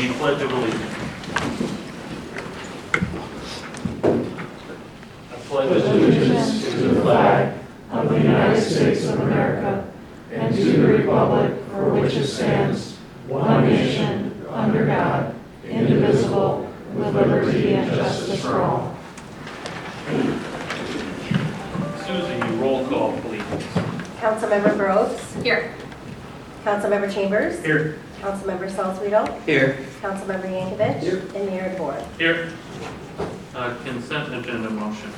the Pledge of Allegiance. I pledge allegiance to the flag of the United States of America and to the republic for which it stands, one nation, under God, indivisible, with liberty and justice for all. Susie, you roll call, please. Councilmember Groves. Here. Councilmember Chambers. Here. Councilmember Salzweedl. Here. Councilmember Yankovic. Here. And Mayor DeVore. Here. Consent agenda motion.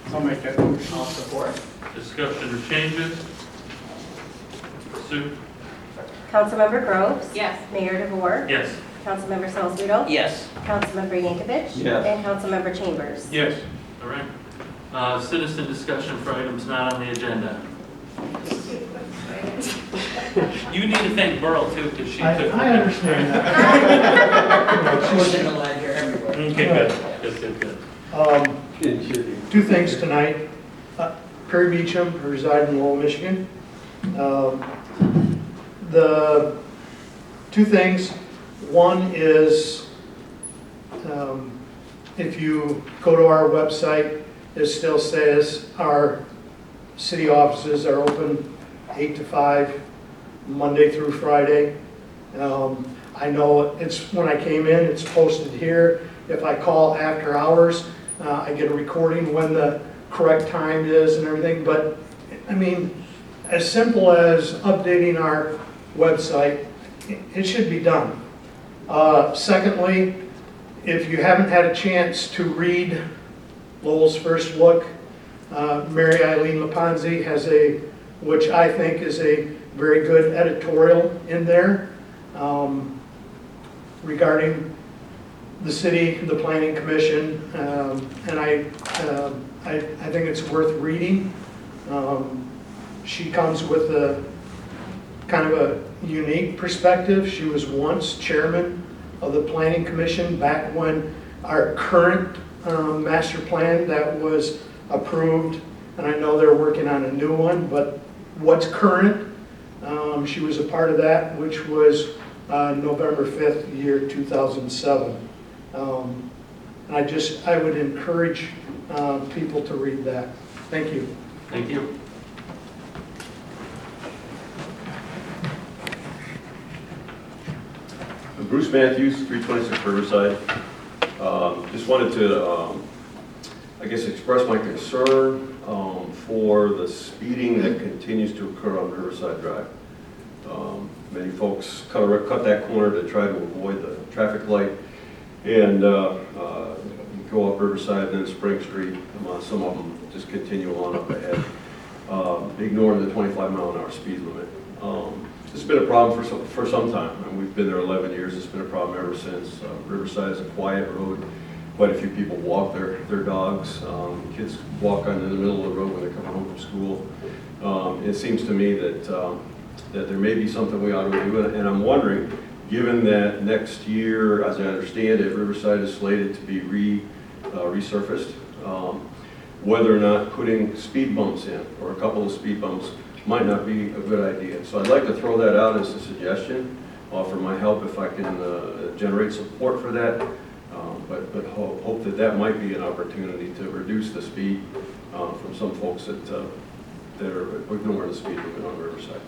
I'll make that motion. I'll support. Discussion or changes? Sue? Councilmember Groves. Yes. Mayor DeVore. Yes. Councilmember Salzweedl. Yes. Councilmember Yankovic. Yes. And Councilmember Chambers. Yes. All right. Citizen discussion for items not on the agenda. You need to thank Burl too, because she took. I understand that. She wasn't gonna let her everywhere. Okay, good. Two things tonight. Perry Beecham, I reside in Lowell, Michigan. The two things. One is if you go to our website, it still says our city offices are open 8 to 5, Monday through Friday. I know it's when I came in, it's posted here. If I call after hours, I get a recording when the correct time is and everything. But I mean, as simple as updating our website, it should be done. Secondly, if you haven't had a chance to read Lowell's First Look, Mary Eileen Laponzi has which I think is a very good editorial in there regarding the city, the Planning Commission, and I think it's worth reading. She comes with a kind of a unique perspective. She was once chairman of the Planning Commission back when our current master plan that was approved, and I know they're working on a new one, but what's current, she was a part of that, which was November 5th, year 2007. And I would encourage people to read that. Thank you. Thank you. Bruce Matthews, 326 Riverside. Just wanted to, I guess, express my concern for the speeding that continues to occur on Riverside Drive. Many folks cut that corner to try to avoid the traffic light and go up Riverside and then Spring Street. Some of them just continue on up ahead, ignoring the 25-mile-an-hour speed limit. It's been a problem for some time, and we've been there 11 years. It's been a problem ever since. Riverside is a quiet road. Quite a few people walk their dogs. Kids walk in the middle of the road when they're coming home from school. It seems to me that that there may be something we ought to do, and I'm wondering, given that next year, as I understand it, Riverside is slated to be resurfaced, whether or not putting speed bumps in, or a couple of speed bumps, might not be a good idea. So I'd like to throw that out as a suggestion, offer my help if I can generate support for that, but hope that might be an opportunity to reduce the speed from some folks that are ignoring the speed limit on Riverside.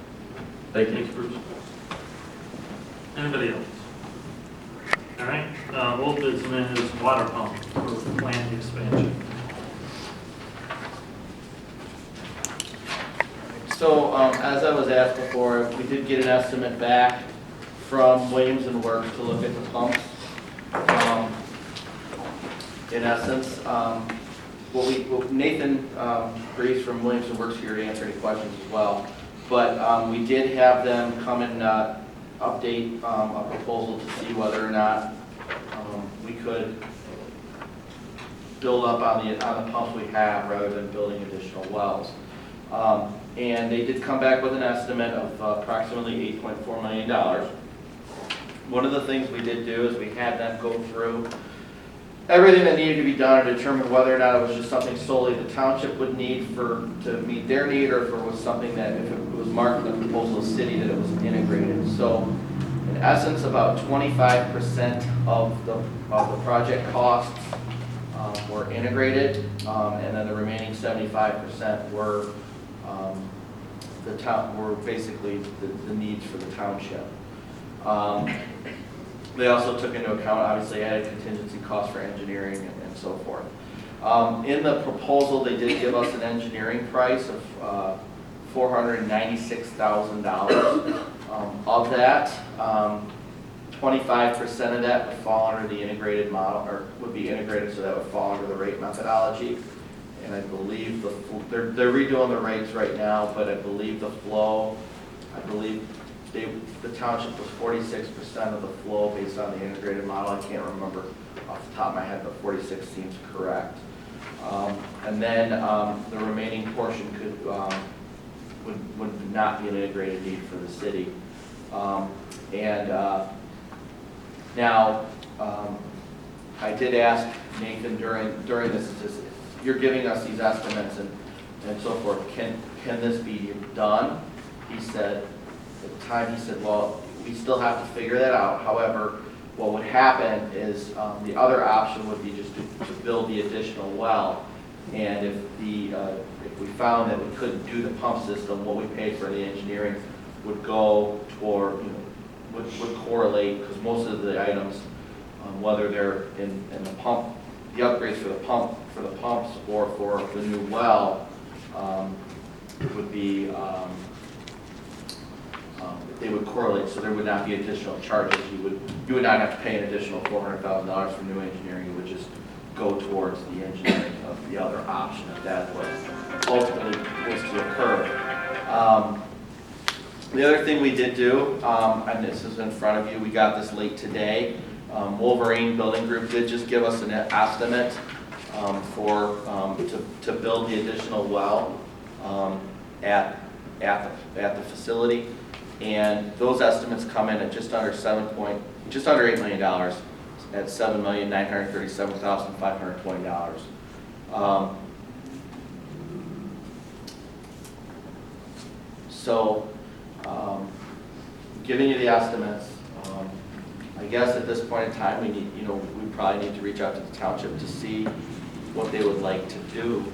Thank you. Thanks, Bruce. Anybody else? All right. Old business is water pump for planned expansion. So, as I was asked before, we did get an estimate back from Williams and Works to look at the pumps. In essence, Nathan Greaves from Williams and Works here to answer any questions as well. But we did have them come and update a proposal to see whether or not we could build up on the pumps we have rather than building additional wells. And they did come back with an estimate of approximately $8.4 million. One of the things we did do is we had them go through everything that needed to be done and determine whether or not it was just something solely the township would need to meet their need, or if it was something that, if it was marked in the proposal of the city, that it was integrated. So in essence, about 25% of the project costs were integrated, and then the remaining 75% were were basically the needs for the township. They also took into account, obviously, added contingency costs for engineering and so forth. In the proposal, they did give us an engineering price of $496,000. Of that, 25% of that would fall under the integrated model, or would be integrated, so that would fall under the rate methodology. And I believe they're redoing the rates right now, but I believe the flow, the township was 46% of the flow based on the integrated model. I can't remember off the top of my head, but 46 seems correct. And then the remaining portion would not be an integrated need for the city. Now, I did ask Nathan during this, you're giving us these estimates and so forth, can this be done? He said, at the time, he said, well, we still have to figure that out. However, what would happen is the other option would be just to build the additional well. And if we found that we couldn't do the pump system, what we paid for the engineering would go toward, would correlate, because most of the items, whether they're in the pump, the upgrades for the pumps or for the new well, would be, they would correlate, so there would not be additional charges. You would not have to pay an additional $400,000 for new engineering. It would just go towards the engineering of the other option, if that was ultimately was to occur. The other thing we did do, and this is in front of you, we got this late today. Wolverine Building Group did just give us an estimate to build the additional well at the facility, and those estimates come in at just under $8 million, at $7,937,520. Giving you the estimates, I guess at this point in time, we probably need to reach out to the township to see what they would like to do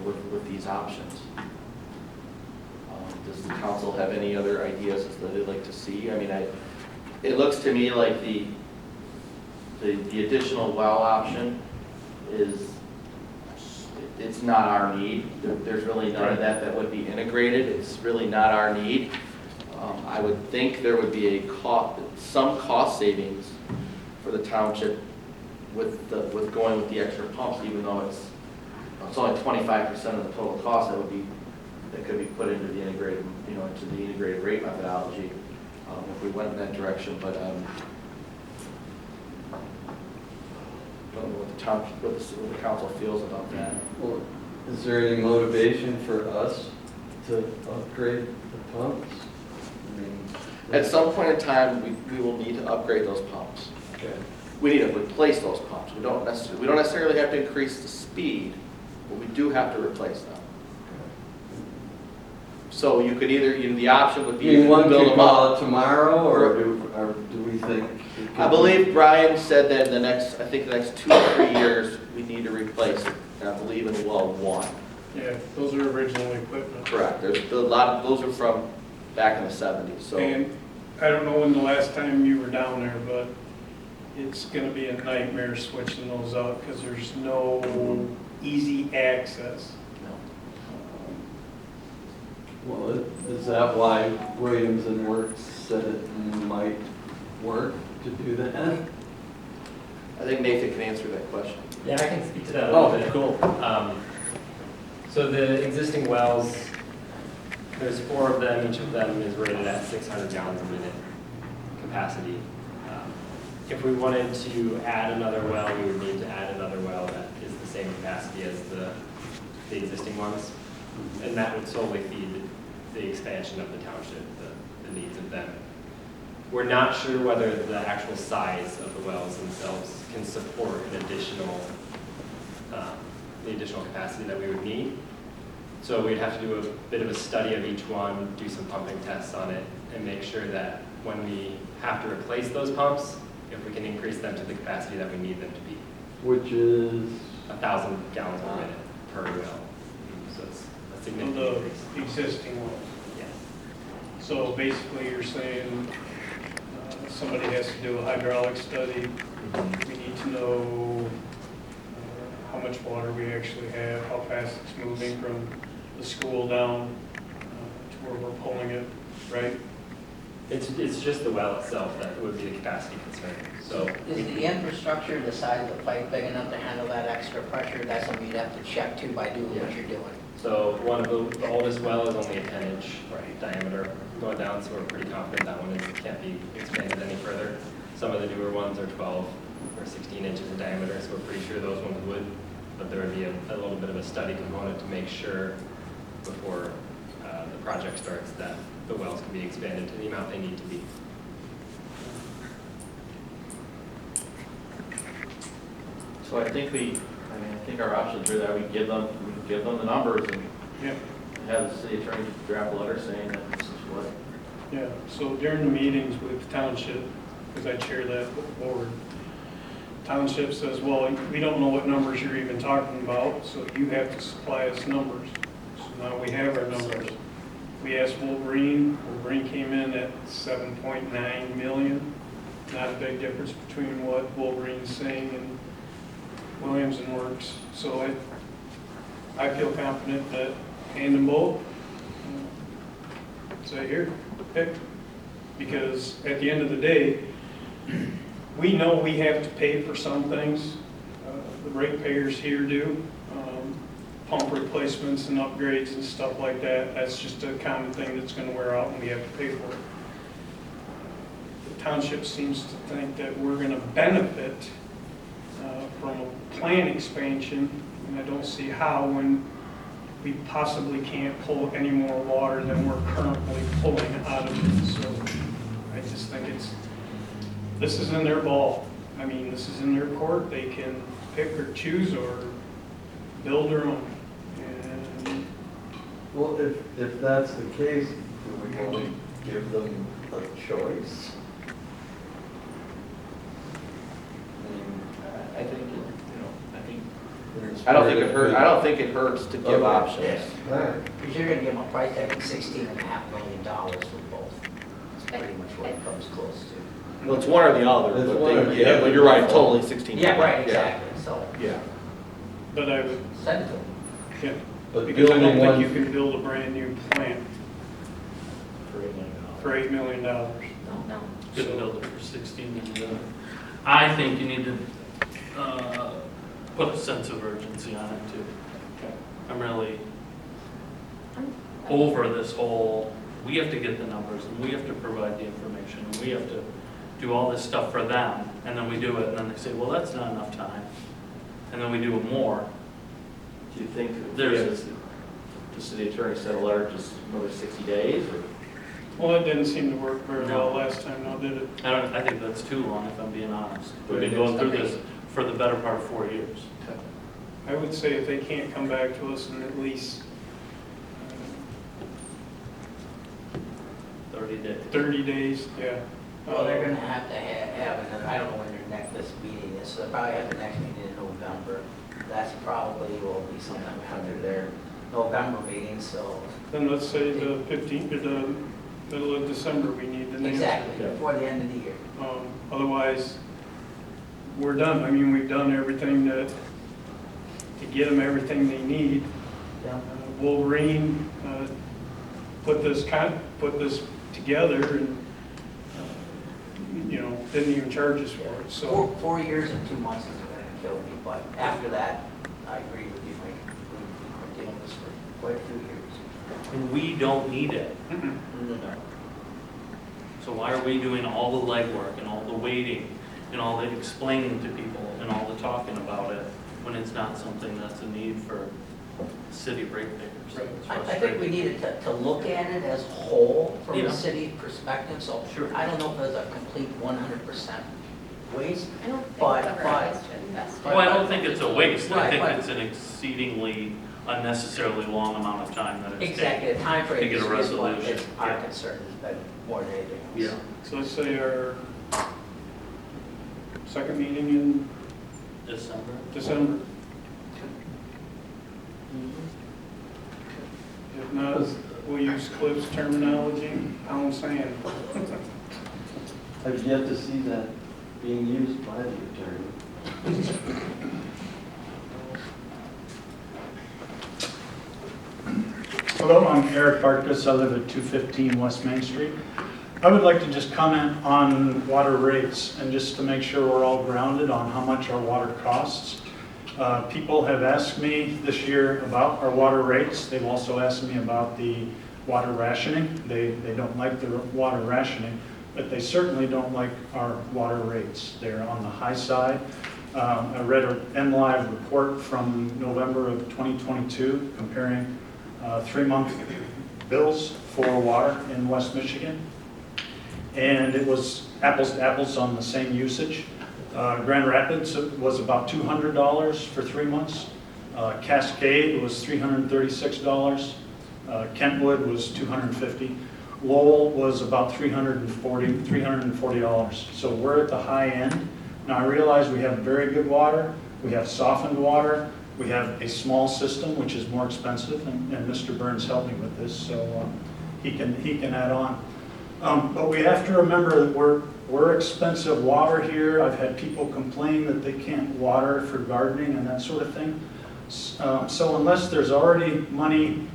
with these options. Does the council have any other ideas that they'd like to see? I mean, it looks to me like the additional well option it's not our need. There's really none of that would be integrated. It's really not our need. I would think there would be some cost savings for the township with going with the extra pumps, even though it's only 25% of the total cost that could be put into the integrated, into the integrated rate methodology if we went in that direction. But I don't know what the council feels about that. Well, is there any motivation for us to upgrade the pumps? I mean, At some point in time, we will need to upgrade those pumps. okay. We need to replace those pumps. We don't necessarily have to increase the speed, but we do have to replace them. So you could the option would be You to want build to them call up. it tomorrow, or do we think? I believe Brian said that in the next 2 or 3 years, we need to replace it. And I believe in well 1. Yeah, those are original equipment. Correct. There's a lot of those are from back in the 70s. So And I don't know when the last time you were down there, but it's gonna be a nightmare switching those out because there's no easy access. Well, is that why Williams and Works said it might work to do that? I think Nathan can answer that question. Yeah, I can speak to that a little bit. Cool. So the existing wells, there's 4 of them. Each of them is rated at 600 gallons a minute capacity. If we wanted to add another well, we would need to add another well that is the same capacity as the existing ones. And that would solely feed the expansion of the township, the needs of them. We're not sure whether the actual size of the wells themselves can support an additional, the additional capacity that we would need. So we'd have to do a bit of a study of each one, do some pumping tests on it, and make sure that when we have to replace those pumps, if we can increase them to the capacity that we need them to be. Which is, 1,000 gallons per minute per well. So it's a Of significant the increase. existing wells. Yeah. So basically, you're saying somebody has to do a hydraulic study. We need to know how much water we actually have, how fast it's moving from the school down to where we're pulling it, right? It's just the well itself that would be the capacity concern. So Is the infrastructure, the size of the pipe big enough to handle that extra pressure? That's something you'd have to check too by doing what you're doing. So one of the oldest well is only a 10-inch diameter going down, so we're pretty confident that one can't be expanded any further. Some of the newer ones are 12 or 16 inches in diameter, so we're pretty sure those ones would, but there would be a little bit of a study component to make sure before the project starts that the wells can be expanded to the amount they need to be. So I think I think our options are that we give them the numbers and Yeah. have the city attorney draft a letter saying that this is what. Yeah, so during the meetings with the township, because I chair that board, township says, well, we don't know what numbers you're even talking about, so you have to supply us numbers. So now we have our numbers. We asked Wolverine came in at 7.9 million. Not a big difference between what Wolverine's saying and Williams and Works. So I feel confident that hand them both, say here, pick. Because at the end of the day, we know we have to pay for some things. The ratepayers here do. Pump replacements and upgrades and stuff like that. That's just a common thing that's going to wear out and we have to pay for it. The township seems to think that we're going to benefit from a plant expansion, and I don't see how when we possibly can't pull any more water than we're currently pulling out of it. So I just think this is in their ball. I mean, this is in their court. They can pick or choose or build their own. And well, if that's the case, do we only give them a choice? I don't think it hurts to give options. Alright. Because you're gonna give them a price tag of $16.5 million for both. That's pretty much what it comes close to. Well, it's one or the other, It's but one or they, the yeah, other. but you're right, totally 16. Yeah, right, exactly, so Yeah. but I would, send it to them. yeah, But because I don't building think one, you can build a brand new plant for $8 million. No. Couldn't build it for 16 million. I think you need to put a sense of urgency on it too. I'm really over this whole, we have to get the numbers and we have to provide the information and we have to do all this stuff for them, and then we do it and then they say, well, that's not enough time. And then we do it more. Do you think if There's- the city attorney sent a letter just another 60 days? Or? Well, it didn't seem to work very No. well last time, now did it? I think that's too long, if I'm being honest. We've been going through this for the better part of 4 years. I would say if they can't come back to us in at least 30 days. 30 days, yeah. Well, they're gonna have to have, and I don't know when this meeting is, so they'll probably have the next meeting in November. That's probably will be sometime after their November meeting, so. Then let's say the 15th, or the middle of December, we need the next. Exactly, before the end of the year. Otherwise, we're done. I mean, we've done everything to get them everything they need. Yeah. Wolverine put this together and, didn't even charge us for it, so. 4 years and 2 months is gonna kill me, but after that, I agree with you, Mike. We've been doing this for quite a few years. And we don't need it. Mm-mm. So why are we doing all the legwork and all the waiting and all the explaining to people and all the talking about it when it's not something that's a need for city ratepayers? Right. It's I think we frustrating. needed to look at it as a whole from Yeah. a city perspective, so Sure. I don't know if there's a complete 100% waste. I don't think But- it's ever but- a waste to invest. Well, I don't think it's a waste. I Right, think but- it's an exceedingly unnecessarily long amount of time that it's Exactly, the time to frame get is a what resolution. is our Yeah. concern, has been more than anything else. Yeah. So let's say our second meeting in December. December. If not, we'll use Cliff's terminology, pound sand. I've yet to see that being used by the attorney. Hello, I'm Eric Barkus. I live at 215 West Main Street. I would like to just comment on water rates and just to make sure we're all grounded on how much our water costs. People have asked me this year about our water rates. They've also asked me about the water rationing. They don't like the water rationing, but they certainly don't like our water rates. They're on the high side. I read an MLive report from November of 2022 comparing 3-month bills for water in West Michigan. And it was apples to apples on the same usage. Grand Rapids was about $200 for 3 months. Cascade was $336. Kentwood was $250. Lowell was about $340. So we're at the high end. Now I realize we have very good water. We have softened water. We have a small system, which is more expensive, and Mr. Burns helped me with this, so he can add on. But we have to remember that we're expensive water here. I've had people complain that they can't water for gardening and that sort of thing. So unless there's already money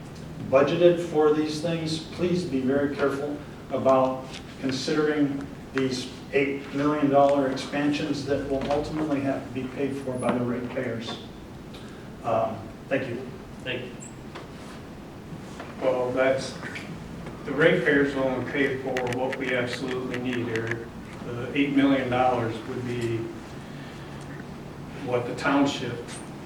budgeted for these things, please be very careful about considering these $8 million expansions that will ultimately have to be paid for by the ratepayers. Thank you. Thank you. Well, that's, the ratepayers will only pay for what we absolutely need here. The $8 million would be what the township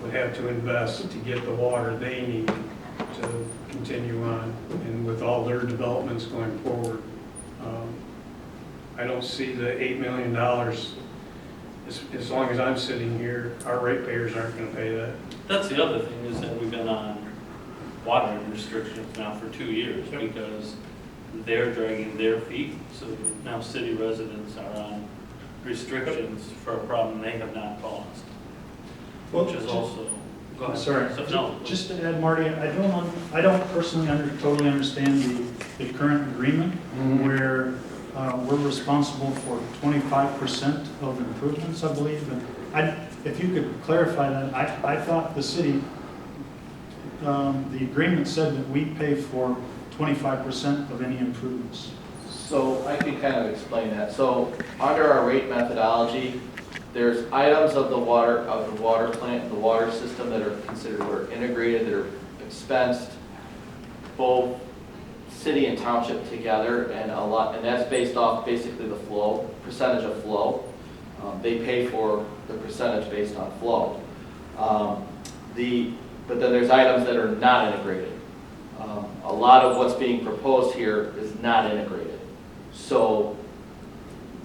would have to invest to get the water they need to continue on, and with all their developments going forward. I don't see the $8 million, as long as I'm sitting here, our ratepayers aren't going to pay that. That's the other thing, is that we've been on water restrictions now for 2 years because they're dragging their feet. So now city residents are on restrictions for a problem they have not caused, which is also. Go ahead. Sorry, So, no, just to add, Marty, I don't personally totally understand the current agreement where we're responsible for 25% of improvements, I believe. And if you could clarify that, I thought the city, the agreement said that we pay for 25% of any improvements. So I can kind of explain that. So under our rate methodology, there's items of the water plant, the water system that are considered or integrated, that are expensed, both city and township together, and that's based off basically the flow, percentage of flow. They pay for the percentage based on flow. But then there's items that are not integrated. A lot of what's being proposed here is not integrated. So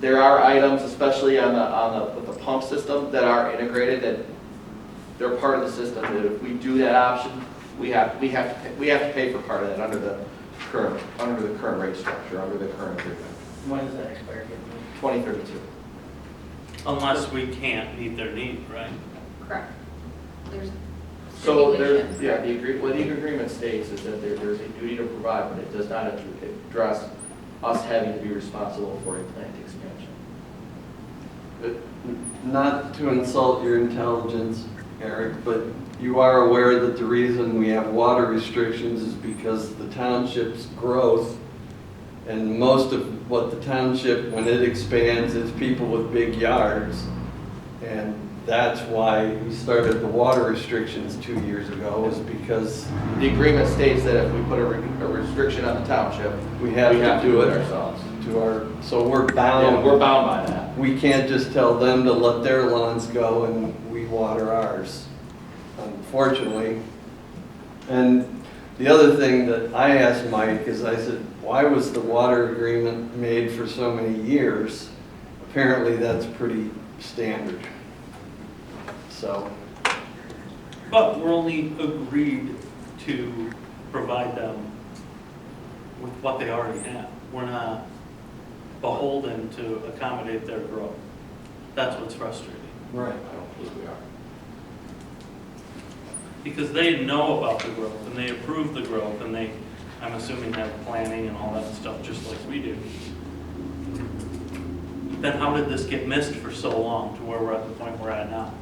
there are items, especially with the pump system, that are integrated, that they're part of the system, that if we do that option, we have to pay for part of that under the current rate structure, under the current agreement. When does that expire? 2032. unless we can't meet their need, right? Correct. There's So stipulations. what the agreement states is that there's a duty to provide, but it does not address us having to be responsible for a plant expansion. Not to insult your intelligence, Eric, but you are aware that the reason we have water restrictions is because the township's growth, and most of what the township, when it expands, is people with big yards. And that's why we started the water restrictions 2 years ago, is because The agreement states that if we put a restriction on the township, we have to do it ourselves. so we're bound. Yeah, we're bound by that. We can't just tell them to let their lawns go and we water ours, unfortunately. And the other thing that I asked Mike is, I said, why was the water agreement made for so many years? Apparently that's pretty standard. So, But we're only agreed to provide them with what they already have. We're not beholden to accommodate their growth. That's what's frustrating. Right. I don't believe we are. Because they know about the growth and they approve the growth and they, I'm assuming, have planning and all that stuff just like we do. Then how did this get missed for so long to where we're at the point we're at now?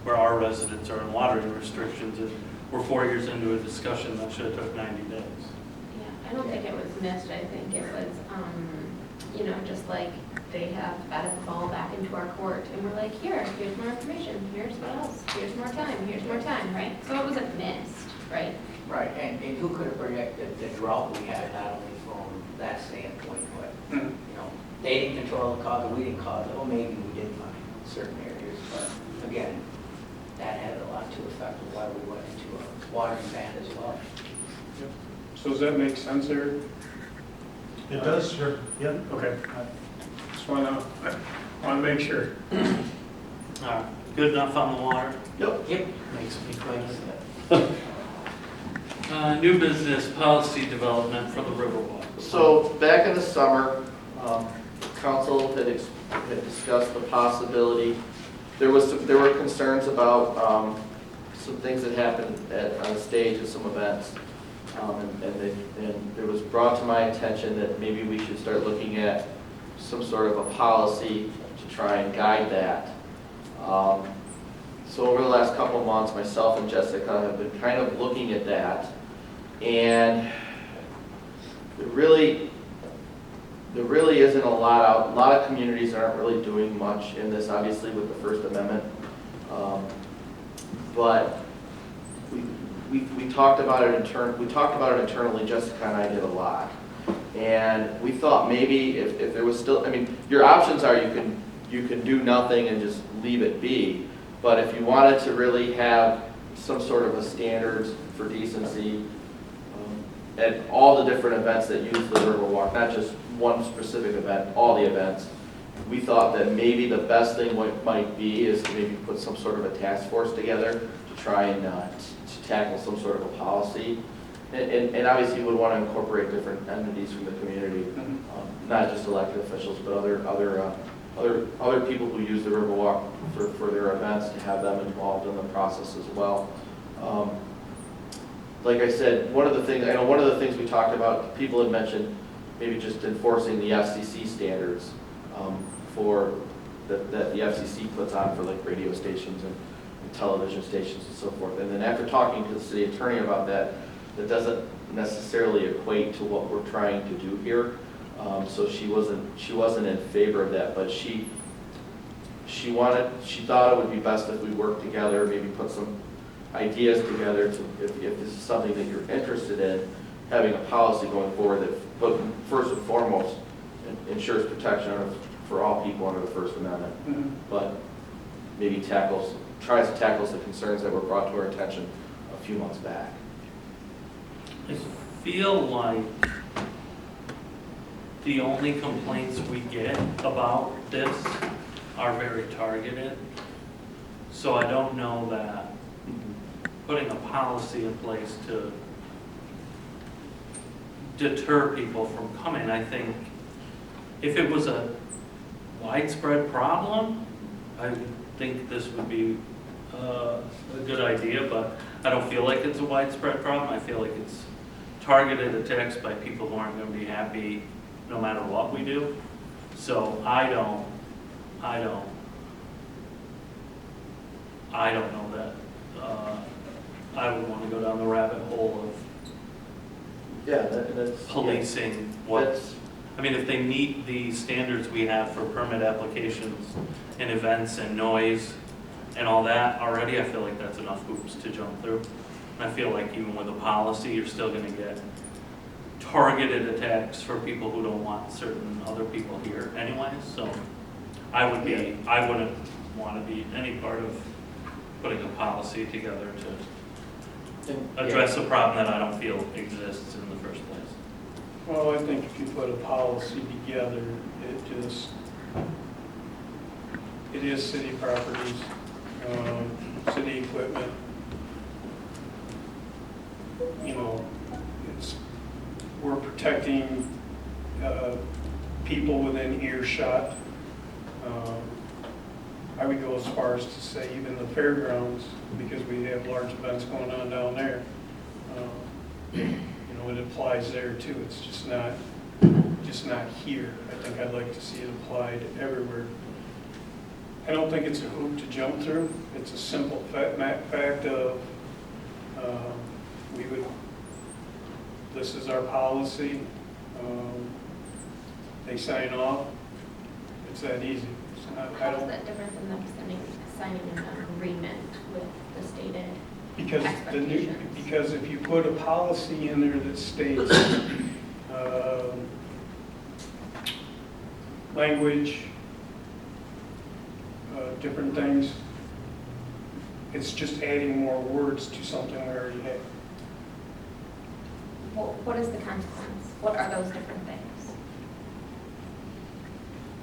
Where our residents are in watering restrictions and we're 4 years into a discussion that should have took 90 days. Yeah, I don't think it was missed, I think it was, just like they have added the ball back into our court, and we're like, here's more information, here's what else, here's more time, right? So it wasn't missed, right? Right, and who could have predicted the drought we had, not only from that standpoint, but, they didn't control the cause, or we didn't cause it, or maybe we did in certain areas, but again, that had a lot to affect why we went into a watering ban as well. So does that make sense, Eric? It does, sure. Yeah. Okay. Just want to make sure. All right, good enough on the water? Yep. Makes me crazy. New business policy development for the Riverwalk. So back in the summer, council had discussed the possibility, there were concerns about some things that happened on the stage at some events. And it was brought to my attention that maybe we should start looking at some sort of a policy to try and guide that. So over the last couple of months, myself and Jessica have been kind of looking at that. And there really isn't a lot out. A lot of communities aren't really doing much in this, obviously, with the First Amendment. But we talked about it internally. Jessica and I did a lot, and we thought maybe if there was still, your options are you can do nothing and just leave it be. But if you wanted to really have some sort of a standards for decency at all the different events that use the Riverwalk, not just one specific event, all the events, we thought that maybe the best thing might be is to maybe put some sort of a task force together to try and to tackle some sort of a policy. And obviously we would want to incorporate different entities from the community, not just elected officials, but other people who use the Riverwalk for their events, to have them involved in the process as well. Like I said, one of the things we talked about, people had mentioned maybe just enforcing the FCC standards for that the FCC puts on for like radio stations and television stations and so forth. And then after talking to the city attorney about that, that doesn't necessarily equate to what we're trying to do here. So she wasn't in favor of that, but she thought it would be best if we worked together, maybe put some ideas together to, if this is something that you're interested in, having a policy going forward that, but first and foremost, ensures protection for all people under the First Amendment, but maybe tries to tackle the concerns that were brought to our attention a few months back. I feel like the only complaints we get about this are very targeted. So I don't know that putting a policy in place to deter people from coming, I think if it was a widespread problem, I think this would be a good idea, but I don't feel like it's a widespread problem. I feel like it's targeted attacks by people who aren't going to be happy no matter what we do. So I don't know that I would want to go down the rabbit hole of policing what's. I mean, if they meet the standards we have for permit applications and events and noise and all that already, I feel like that's enough hoops to jump through. And I feel like even with a policy, you're still going to get targeted attacks for people who don't want certain other people here anyways. So I wouldn't want to be any part of putting a policy together to address a problem that I don't feel exists in the first place. Well, I think if you put a policy together, it is city properties, city equipment. you know, we're protecting people within earshot. I would go as far as to say even the fairgrounds, because we have large events going on down there. You know, it applies there too. It's just not here. I think I'd like to see it applied everywhere. I don't think it's a hoop to jump through. It's a simple fact of this is our policy. They sign off. It's that easy. It's not, I How is don't, that different than them signing an agreement with the stated because expectations? because if you put a policy in there that states language, different things, it's just adding more words to something we already have. Well, what is the consequence? What are those different things?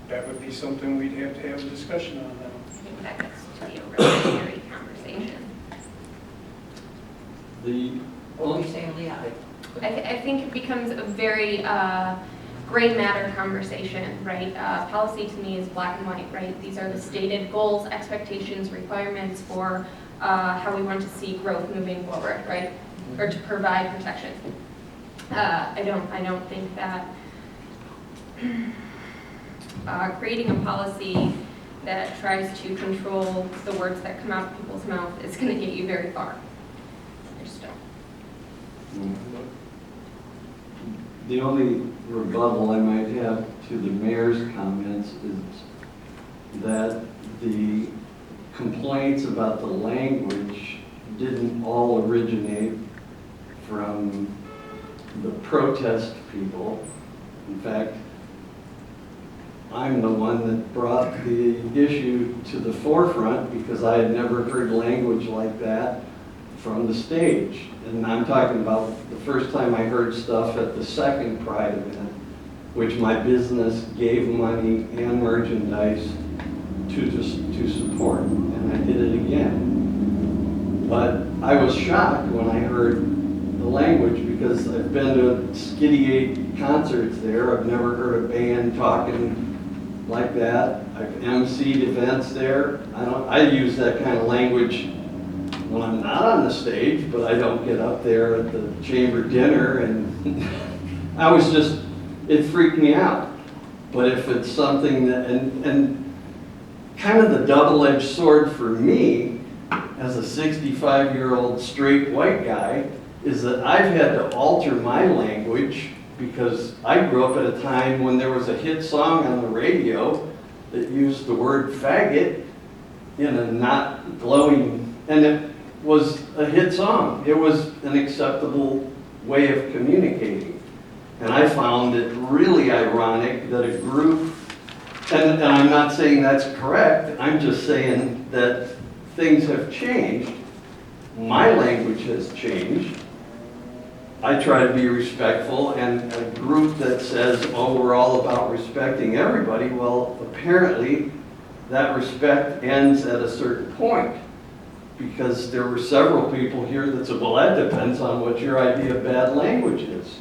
That would be something we'd have to have a discussion on now. I think that gets to be a really scary conversation. What were you saying, Leah? I think it becomes a very gray matter conversation, right? Policy to me is black and white, right? These are the stated goals, expectations, requirements for how we want to see growth moving forward, right? Or to provide protection. I don't think that creating a policy that tries to control the words that come out of people's mouth is going to get you very far. I just don't. The only rebuttal I might have to the mayor's comments is that the complaints about the language didn't all originate from the protest people. In fact, I'm the one that brought the issue to the forefront because I had never heard language like that from the stage. And I'm talking about the first time I heard stuff at the second Pride event, which my business gave money and merchandise to support, and I did it again. But I was shocked when I heard the language because I've been to Skiddy 8 concerts there. I've never heard a band talking like that. I've emceed events there. I use that kind of language when I'm not on the stage, but I don't get up there at the chamber dinner, and it freaked me out. But if it's something that, and kind of the double-edged sword for me as a 65-year-old straight white guy is that I've had to alter my language because I grew up at a time when there was a hit song on the radio that used the word faggot in a not glowing, and it was a hit song. It was an acceptable way of communicating. And I found it really ironic that a group, and I'm not saying that's correct, I'm just saying that things have changed. My language has changed. I try to be respectful, and a group that says, oh, we're all about respecting everybody, well, apparently that respect ends at a certain point. Because there were several people here that said, well, that depends on what your idea of bad language is.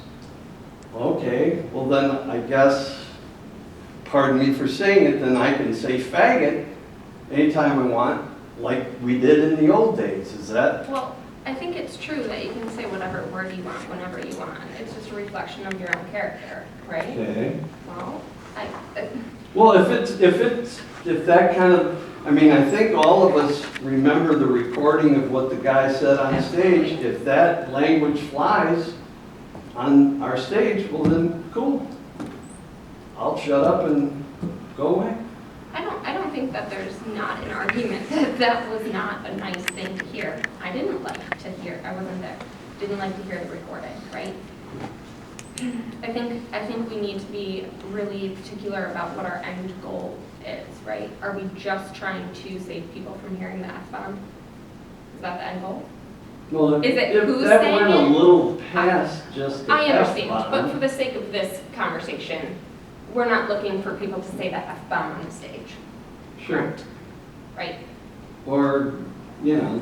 Okay, well then I guess, pardon me for saying it, then I can say faggot anytime I want, like we did in the old days. Is that? Well, I think it's true that you can say whatever word you want, whenever you want. It's just a reflection of your own character, right? Okay. Well, Well, if that kind of, I mean, I think all of us remember the recording of what the guy said on stage. If that language flies on our stage, well then, cool. I'll shut up and go away. I don't think that there's not an argument that that was not a nice thing to hear. I didn't like to hear, I wasn't there, didn't like to hear the recording, right? I think we need to be really particular about what our end goal is, right? Are we just trying to save people from hearing the F-bomb? Is that the end goal? Well, Is it if who's that saying went a it? little past just the I understand, F-bomb. but for the sake of this conversation, we're not looking for people to say the F-bomb on the stage. Sure. Right? Or, you know,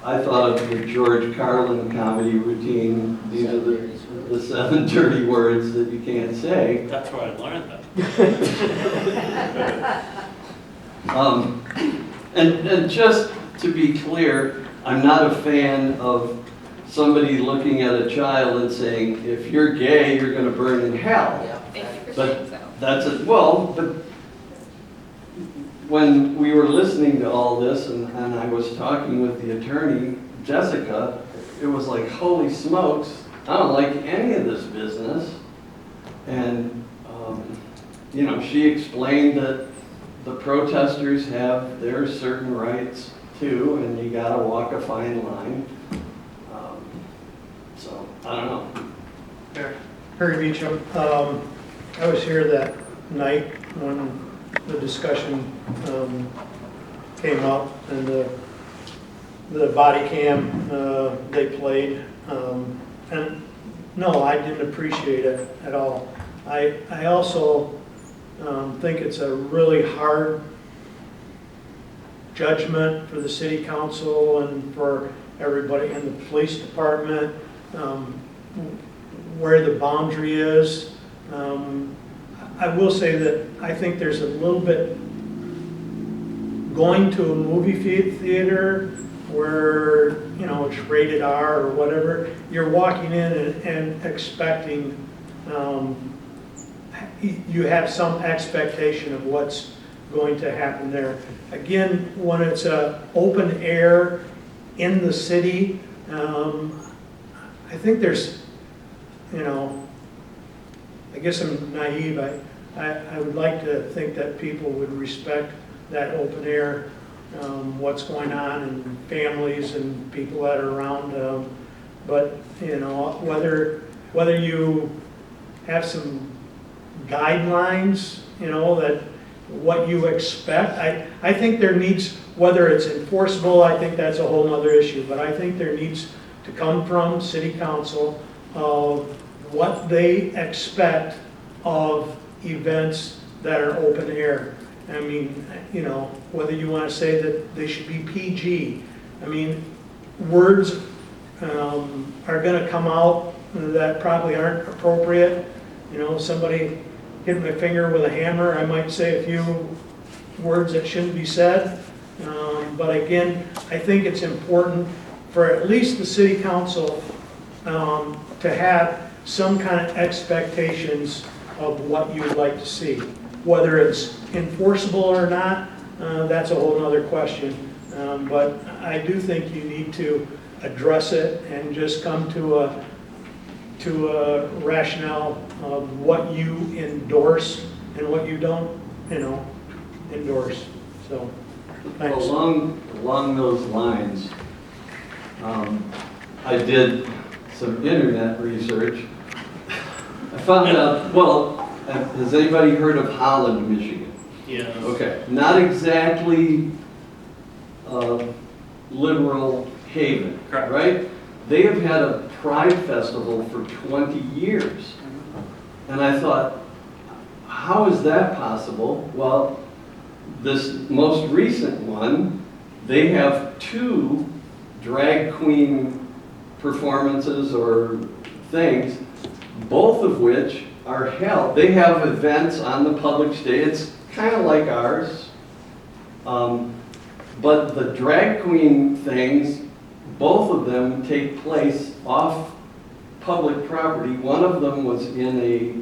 I thought of the George Carlin comedy routine. These are the 7 dirty words that you can't say. That's where I learned that. And just to be clear, I'm not a fan of somebody looking at a child and saying, if you're gay, you're going to burn in hell. Thank you for But saying so. that's it. Well, but when we were listening to all this and I was talking with the attorney, Jessica, it was like, holy smokes, I don't like any of this business. And, you know, she explained that the protesters have their certain rights too, and you gotta walk a fine line. So, I don't know. Harry Beecham, I was here that night when the discussion came up and the body cam they played. And no, I didn't appreciate it at all. I also think it's a really hard judgment for the city council and for everybody in the police department, where the boundary is. I will say that I think there's a little bit going to a movie theater where, you know, it's rated R or whatever. You're walking in and expecting, you have some expectation of what's going to happen there. Again, when it's open air in the city, I think there's, you know, I guess I'm naive. I would like to think that people would respect that open air, what's going on, and families and people that are around. But, you know, whether you have some guidelines, you know, that what you expect, I think there needs, whether it's enforceable, I think that's a whole other issue, but I think there needs to come from city council of what they expect of events that are open air. I mean, you know, whether you want to say that they should be PG. I mean, words are going to come out that probably aren't appropriate. You know, somebody hit my finger with a hammer, I might say a few words that shouldn't be said. But again, I think it's important for at least the city council to have some kind of expectations of what you'd like to see. Whether it's enforceable or not, that's a whole other question. But I do think you need to address it and just come to a rationale of what you endorse and what you don't, you know, endorse. So, thanks. Along those lines, I did some internet research. I found out, well, has anybody heard of Holland, Michigan? Yeah. Okay, not exactly liberal haven, Correct. right? They have had a Pride Festival for 20 years. And I thought, how is that possible? Well, this most recent one, they have 2 drag queen performances or things, both of which are held. They have events on the public stage. It's kind of like ours. But the drag queen things, both of them take place off public property. One of them was in a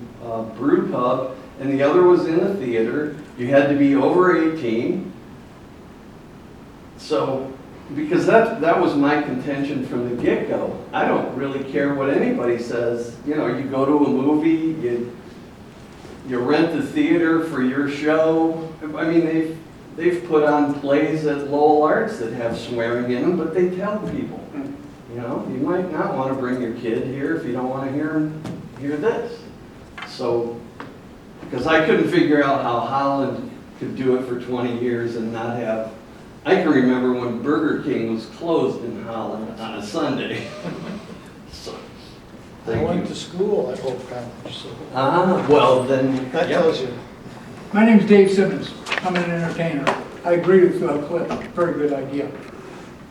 brew pub, and the other was in a theater. You had to be over 18. So, because that was my contention from the get-go. I don't really care what anybody says. You know, you go to a movie, you rent the theater for your show. I mean, they've put on plays at Lowell Arts that have swearing in them, but they tell people, you know, you might not want to bring your kid here if you don't want to hear this. So, because I couldn't figure out how Holland could do it for 20 years and not have. I can remember when Burger King was closed in Holland on a Sunday. So, I went to school at Hope College, so well then, that yep. tells you. My name's Dave Simmons. I'm an entertainer. I agree with Cliff. Very good idea.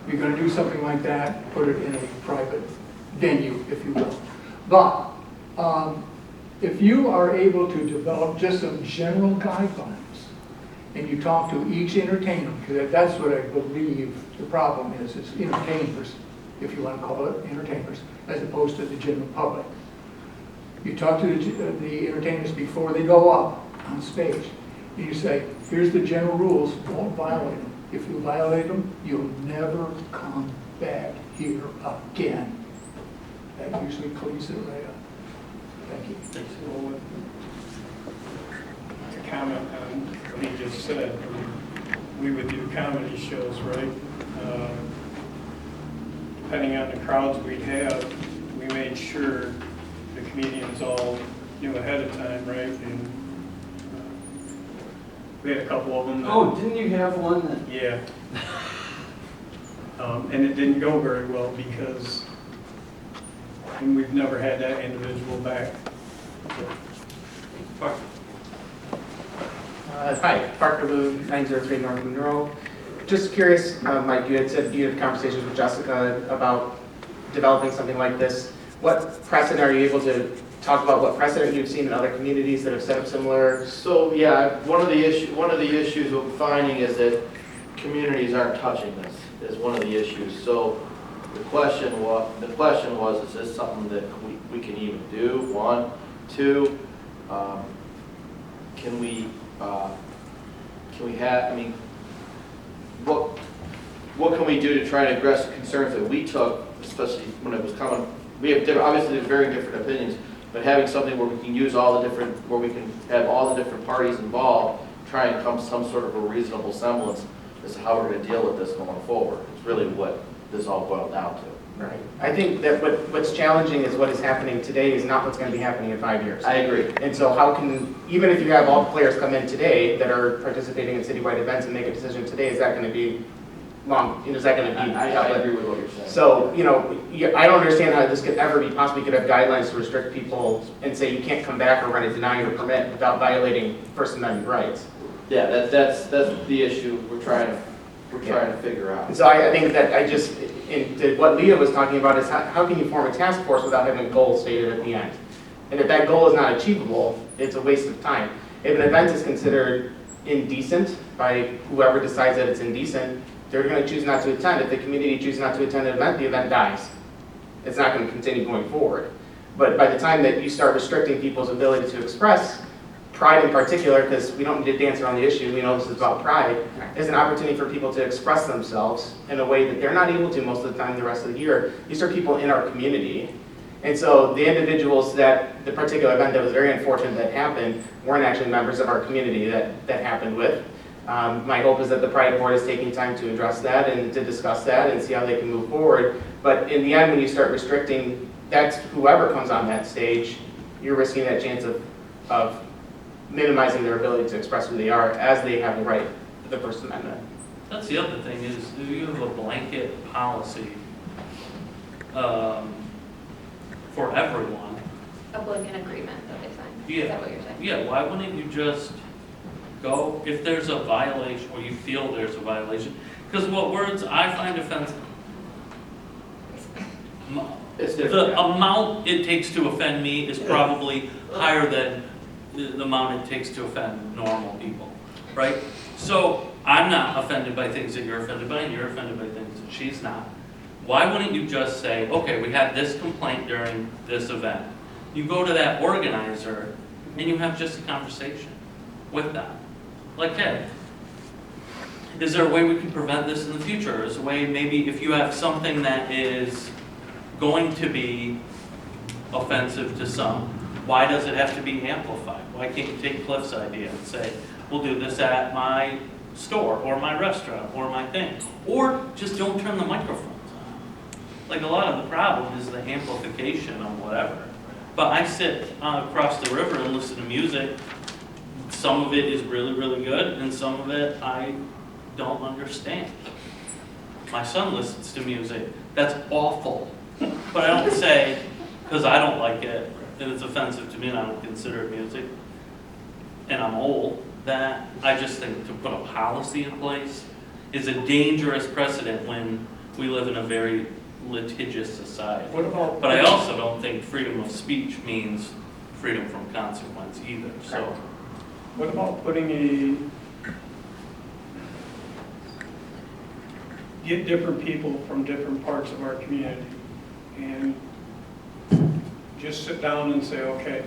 If you're gonna do something like that, put it in a private venue, if you will. But, if you are able to develop just some general guidelines, and you talk to each entertainer, because that's what I believe the problem is entertainers, if you want to call it entertainers, as opposed to the general public. You talk to the entertainers before they go up on stage, and you say, here's the general rules, don't violate them. If you violate them, you'll never come back here again. That usually cleans it right up. Thank you. So, to comment on what he just said, we would do comedy shows, right? Depending on the crowds we'd have, we made sure the comedians all knew ahead of time, right? And we had a couple of them that... Oh, didn't you have one that? Yeah. And it didn't go very well because we've never had that individual back. Hi, Parker Blue, 903 North Monroe. Just curious, Mike, you had said you had conversations with Jessica about developing something like this. What precedent are you able to talk about? What precedent you've seen in other communities that have set up similar? So, yeah, one of the issues we're finding is that communities aren't touching this, is one of the issues. So the question was, is this something that we can even do? One. Two, can we have, I mean, what can we do to try and address the concerns that we took, especially when it was coming? We have obviously there's very different opinions, but having something where we can use all the different, where we can have all the different parties involved, try and come to some sort of a reasonable semblance as to how we're going to deal with this going forward. It's really what this all boiled down to. Right. I think that what's challenging is what is happening today is not what's going to be happening in 5 years. I agree. And so how can, even if you have all the players come in today that are participating in citywide events and make a decision today, is that going to be long, is that going to be? I agree with what you're saying. So, I don't understand how this could ever be possibly could have guidelines to restrict people and say you can't come back or we're going to deny your permit without violating First Amendment rights. Yeah, that's the issue we're trying to figure out. And so I think that what Leah was talking about is how can you form a task force without having a goal stated at the end? And if that goal is not achievable, it's a waste of time. If an event is considered indecent by whoever decides that it's indecent, they're going to choose not to attend. If the community chooses not to attend an event, the event dies. It's not going to continue going forward. But by the time that you start restricting people's ability to express, pride in particular, because we don't need to dance around the issue, we know this is about pride, is an opportunity for people to express themselves in a way that they're not able to most of the time the rest of the year. These are people in our community. And so the individuals that the particular event that was very unfortunate that happened weren't actually members of our community that happened with. My hope is that the Pride Board is taking time to address that and to discuss that and see how they can move forward. But in the end, when you start restricting, that's whoever comes on that stage, you're risking that chance of minimizing their ability to express who they are as they have the right to the First Amendment. That's the other thing is, do you have a blanket policy for everyone? A blanket agreement that they sign. Yeah. Is that what you're saying? Yeah, why wouldn't you just go, if there's a violation, or you feel there's a violation? Because what words I find offensive, It's different. the amount it takes to offend me is probably higher than the amount it takes to offend normal people, right? So I'm not offended by things that you're offended by, and you're offended by things that she's not. Why wouldn't you just say, okay, we had this complaint during this event. You go to that organizer and you have just a conversation with them. Like, hey, is there a way we can prevent this in the future? Is there a way maybe if you have something that is going to be offensive to some, why does it have to be amplified? Why can't you take Cliff's idea and say, we'll do this at my store or my restaurant or my thing? Or just don't turn the microphones on. Like a lot of the problem is the amplification of whatever. But I sit across the river and listen to music. Some of it is really, really good, and some of it I don't understand. My son listens to music. That's awful. But I don't say, because I don't like it, and it's offensive to me and I don't consider it music, and I'm old, that I just think to put a policy in place is a dangerous precedent when we live in a very litigious society. What about? But I also don't think freedom of speech means freedom from consequence either, so. What about putting get different people from different parts of our community and just sit down and say, okay,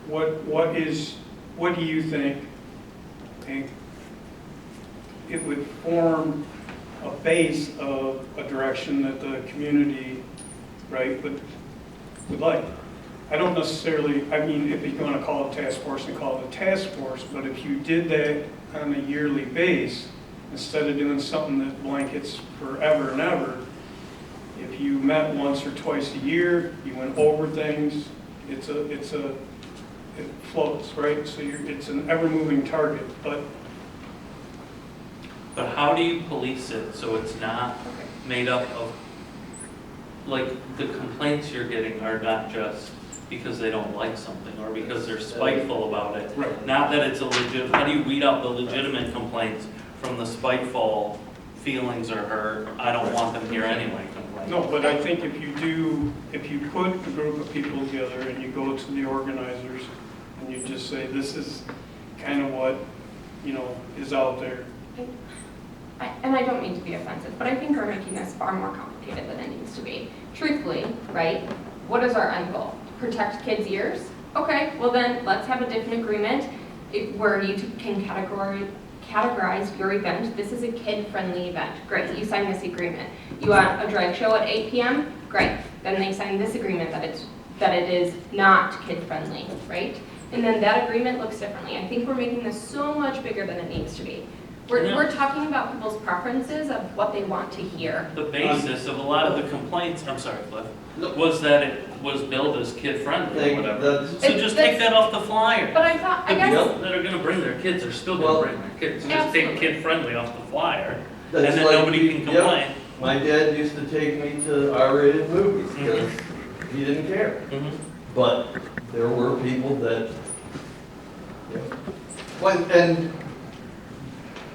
what do you think? And it would form a base of a direction that the community, right, would like. I don't necessarily, I mean, if you want to call it a task force, then call it a task force, but if you did that on a yearly base, instead of doing something that blankets forever and ever, if you met once or twice a year, you went over things, it floats, right? So it's an ever-moving target, but how do you police it so it's not made up of, like, the complaints you're getting are not just because they don't like something or because they're spiteful about it. Right. Not that it's a legit, how do you weed out the legitimate complaints from the spiteful feelings or hurt, I don't want them here anyway complaints? no, but I think if you put a group of people together and you go to the organizers and you just say, this is kind of what, is out there. And I don't mean to be offensive, but I think we're making this far more complicated than it needs to be. Truthfully, right, what is our end goal? Protect kids' ears? Okay, well then, let's have a different agreement where you can categorize your event. This is a kid-friendly event. Great, you sign this agreement. You want a drag show at 8 p.m.? Great, then they sign this agreement that it is not kid-friendly, right? And then that agreement looks differently. I think we're making this so much bigger than it needs to be. We're talking about people's preferences of what they want to hear. The basis of a lot of the complaints, I'm sorry, Cliff, was that it was billed as kid-friendly or whatever. So just take that off the flyer. But I thought, I The guess, people that are gonna bring their kids are still Well, gonna bring their kids. Just take kid-friendly off the flyer, and That's then like- nobody can yep. complain. My dad used to take me to R-rated movies because he didn't care. Mhm. But there were people that, well, and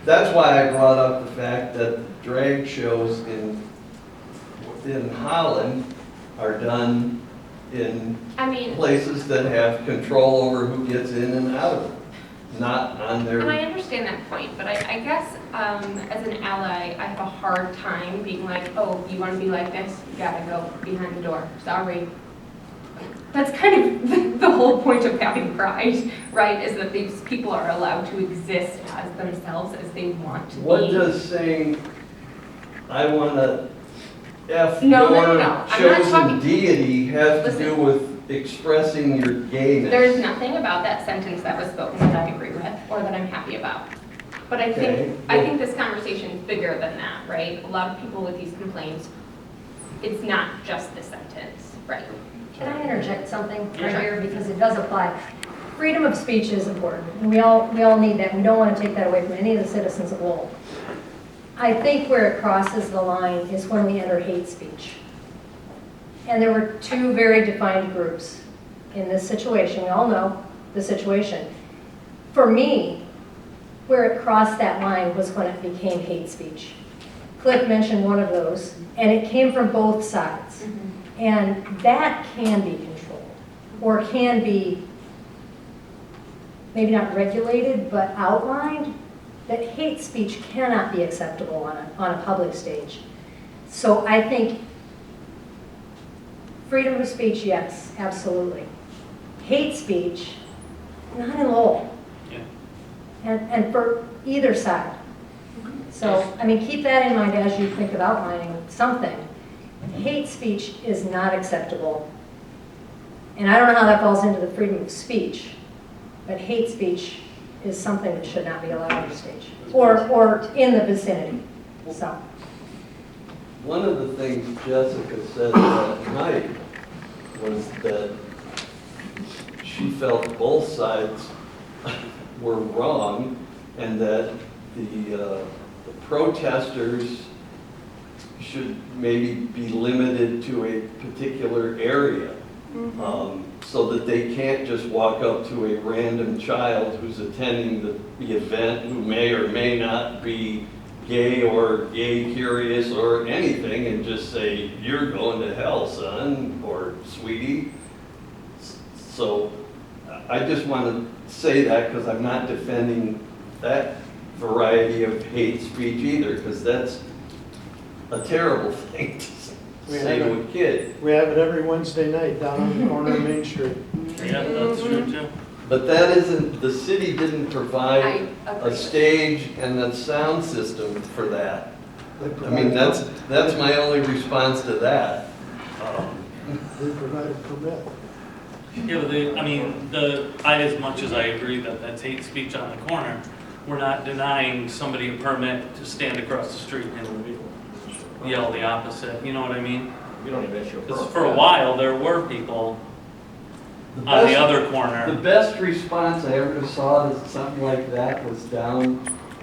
that's why I brought up the fact that drag shows in Holland are done in I mean, places that have control over who gets in and out of them, not on and I their, understand that point, but I guess as an ally, I have a hard time being like, oh, you want to be like this? You gotta go behind the door. Sorry. That's kind of the whole point of having pride, right? Is that these people are allowed to exist as themselves as they want to be. what does saying, I want to F No, your I'm not chosen talking- deity have to Listen. do with expressing your gayness? There's nothing about that sentence that was spoken that I agree with or that I'm happy about. But I Okay. think this conversation is bigger than that, right? A lot of people with these complaints, it's not just this sentence, right? Can I interject something right Sure. here, because it does apply? Freedom of speech is important, and we all need that. We don't want to take that away from any of the citizens of Lowell. I think where it crosses the line is when we enter hate speech. And there were two very defined groups in this situation. We all know the situation. For me, where it crossed that line was when it became hate speech. Cliff mentioned one of those, and it came from both sides. And that can be controlled, or can be, maybe not regulated, but outlined, that hate speech cannot be acceptable on a public stage. So I think freedom of speech, yes, absolutely. Hate speech, not in Lowell. Yeah. And for either side. So, I mean, keep that in mind as you think of outlining something. Hate speech is not acceptable. And I don't know how that falls into the freedom of speech, but hate speech is something that should not be allowed on the stage or in the vicinity. So, One of the things Jessica said that night was that she felt both sides were wrong and that the protesters should maybe be limited to a particular area, so that they can't just walk up to a random child who's attending the event who may or may not be gay or gay curious or anything and just say, you're going to hell, son, or sweetie. So I just want to say that because I'm not defending that variety of hate speech either, because that's a terrible thing to say to a kid. We have it every Wednesday night down on the corner of Main Street. Yeah, that's true too. But that isn't, the city didn't provide a stage and a sound system for that. I mean, that's my only response to that. They provide a permit. Yeah, but as much as I agree that that's hate speech on the corner, we're not denying somebody a permit to stand across the street and yell the opposite, you know what I mean? We don't even issue a Because permit. for a while, there were people on the other The corner. best response I ever saw to something like that was down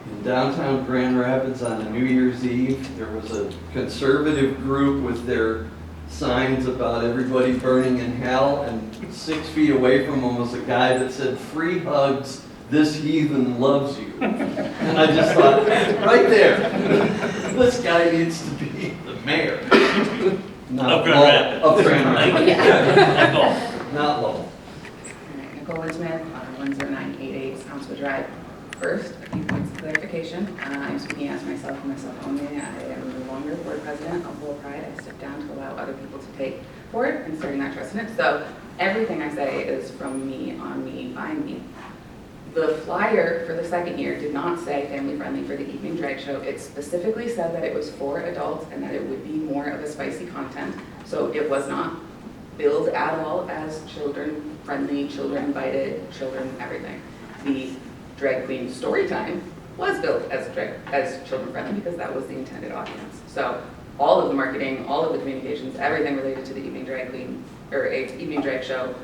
in downtown Grand Rapids on a New Year's Eve. There was a conservative group with their signs about everybody burning in hell, and 6 feet away from them was a guy that said, "Free hugs, this heathen loves you." And I just thought, right there, this guy needs to be the mayor. Not Of Grand Lowell. Rapids. Of Grand Rapids. That's all. Not Lowell. Nicole Smith, 10988 Council Drive. First, a few points of clarification. I'm speaking as myself and myself only. I am no longer board president of Lowell Pride. I stepped down to allow other people to take forward and setting that precedent. So everything I say is from me, on me, by me. The flyer for the second year did not say family friendly for the evening drag show. It specifically said that it was for adults and that it would be more of a spicy content. So it was not billed at all as children friendly, children invited, children everything. The drag queen story time was billed as children friendly because that was the intended audience. So all of the marketing, all of the communications, everything related to the evening drag queen or evening drag show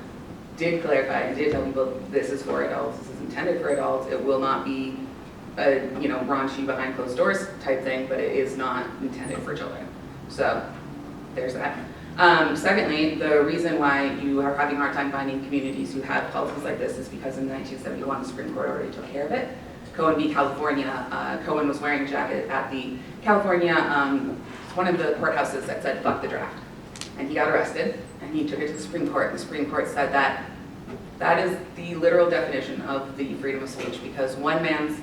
did clarify and did tell people this is for adults, this is intended for adults. It will not be a raunchy behind closed doors type thing, but it is not intended for children. So there's that. Secondly, the reason why you are having a hard time finding communities who have policies like this is because in 1971 the Supreme Court already took care of it. Cohen v. California, Cohen was wearing a jacket at the California, one of the courthouses that said "fuck the draft," and he got arrested and he took it to the Supreme Court. And the Supreme Court said that that is the literal definition of the freedom of speech, because one man's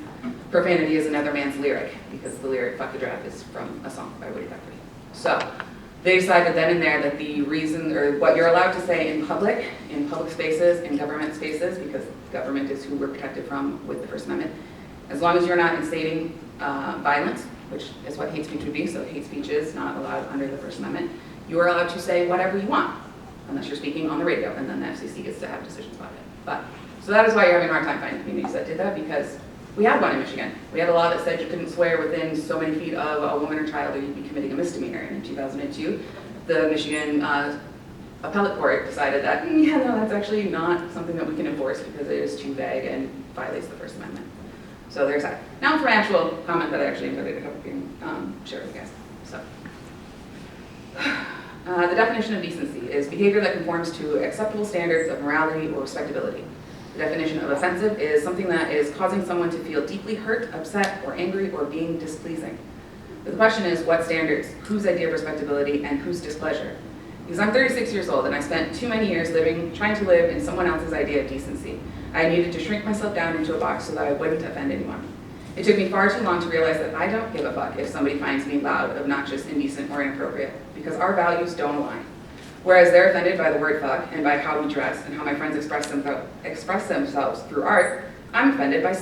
profanity is another man's lyric, because the lyric "fuck the draft" is from a song by Woody Guthrie. So they decided then and there that the reason, or what you're allowed to say in public spaces, in government spaces, because government is who we're protected from with the First Amendment, as long as you're not inciting violence, which is what hate speech would be, so hate speech is not allowed under the First Amendment, you are allowed to say whatever you want, unless you're speaking on the radio, and then the FCC gets to have decisions about it. But so that is why you're having a hard time finding communities that did that, because we had one in Michigan. We had a law that said you couldn't swear within so many feet of a woman or child or you'd be committing a misdemeanor. And in 2002, the Michigan appellate court decided that, yeah, no, that's actually not something that we can enforce because it is too vague and violates the First Amendment. So there's that. Now for my actual comment that I actually included a couple of you share with you guys. So, the definition of decency is behavior that conforms to acceptable standards of morality or respectability. The definition of offensive is something that is causing someone to feel deeply hurt, upset, or angry, or being displeasing. But the question is, what standards, whose idea of respectability, and whose displeasure? Because I'm 36 years old and I spent too many years trying to live in someone else's idea of decency. I needed to shrink myself down into a box so that I wouldn't offend anyone. It took me far too long to realize that I don't give a fuck if somebody finds me loud, obnoxious, indecent, or inappropriate, because our values don't align. Whereas they're offended by the word fuck and by how we dress and how my friends express themselves through art, I'm offended by